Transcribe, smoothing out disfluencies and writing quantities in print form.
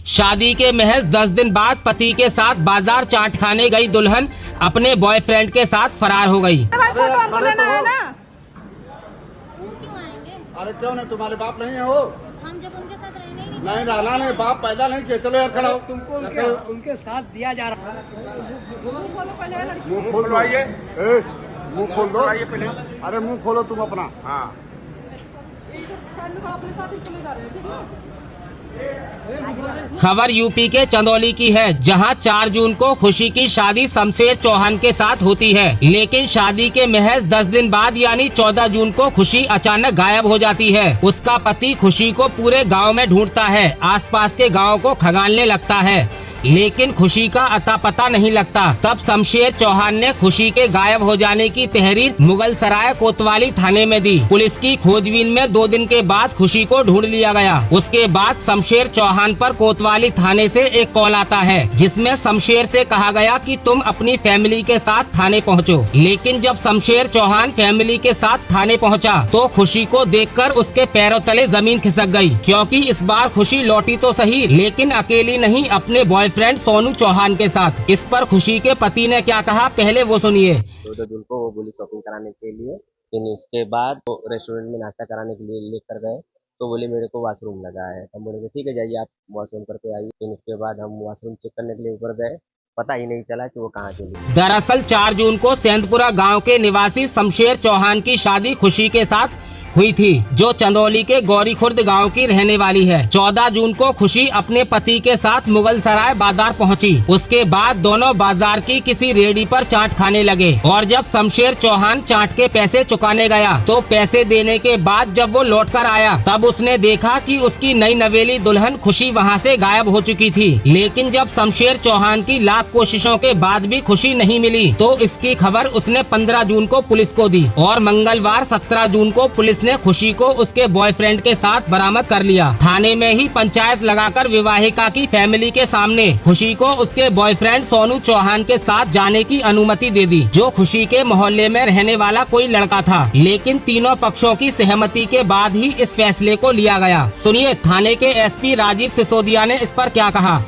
शादी के महज 10 दिन बाद पति के साथ बाजार चाट खाने गई दुल्हन अपने बॉयफ्रेंड के साथ फरार हो गई। अरे क्यों नहीं, तुम्हारे बाप नहीं है वो? हम जब उनके साथ रहने ही नहीं रहना नहीं, बाप पैदा नहीं किया। चलो यार खड़ा हो। तुमको उनके साथ दिया जा रहा है। मुंह खोल दो, मुंह खोल दो। अरे मुंह खोलो तुम अपना। हाँ खबर यूपी के चंदौली की है, जहां 4 जून को खुशी की शादी शमशेर चौहान के साथ होती है, लेकिन शादी के महज 10 दिन बाद यानी 14 जून को खुशी अचानक गायब हो जाती है। उसका पति खुशी को पूरे गांव में ढूंढता है, आसपास के गांव को खंगालने लगता है, लेकिन खुशी का अता पता नहीं लगता। तब शमशेर चौहान ने खुशी के गायब हो जाने की तहरीर मुगलसराय कोतवाली थाने में दी। पुलिस की खोजबीन में 2 दिन के बाद खुशी को ढूंढ लिया गया। उसके बाद शमशेर चौहान पर कोतवाली थाने से एक कॉल आता है, जिसमें शमशेर से कहा गया कि तुम अपनी फैमिली के साथ थाने पहुंचो। लेकिन जब शमशेर चौहान फैमिली के साथ थाने पहुंचा, तो खुशी को देखकर उसके पैरों तले जमीन खिसक गई, क्योंकि इस बार खुशी लौटी तो सही, लेकिन अकेली नहीं, अपने बॉयफ्रेंड सोनू चौहान के साथ। इस पर खुशी के पति ने क्या कहा, पहले वो सुनिए। 14 जून को वो बोली शॉपिंग कराने के लिए, फिर इसके बाद वो रेस्टोरेंट में नाश्ता कराने के लिए लेकर गए, तो बोले मेरे को वॉशरूम लगा है। हम बोले ठीक है जाइए आप वॉशरूम करके आइए। फिर इसके बाद हम वॉशरूम चेक करने के लिए ऊपर गए, पता ही नहीं चला कि वो कहाँ चली। दरअसल 4 जून को सेंधपुरा गांव के निवासी शमशेर चौहान की शादी खुशी के साथ हुई थी, जो चंदौली के गौरी खुर्द गांव की रहने वाली है। 14 जून को खुशी अपने पति के साथ मुगलसराय बाजार पहुंची। उसके बाद दोनों बाजार की किसी रेहड़ी पर चाट खाने लगे, और जब शमशेर चौहान चाट के पैसे चुकाने गया, तो पैसे देने के बाद जब वो लौटकर आया, तब उसने देखा कि उसकी नई नवेली दुल्हन खुशी वहां से गायब हो चुकी थी। लेकिन जब शमशेर चौहान की लाख कोशिशों के बाद भी खुशी नहीं मिली, तो इसकी खबर उसने 15 जून को पुलिस को दी, और मंगलवार 17 जून को पुलिस ने खुशी को उसके बॉयफ्रेंड के साथ बरामद कर लिया। थाने में ही पंचायत लगाकर विवाहिता की फैमिली के सामने खुशी को उसके बॉयफ्रेंड सोनू चौहान के साथ जाने की अनुमति दे दी, जो खुशी के मोहल्ले में रहने वाला कोई लड़का था। लेकिन तीनों पक्षों की सहमति के बाद ही इस फैसले को लिया गया। सुनिए थाने के एसपी राजीव सिसोदिया ने इस पर क्या कहा।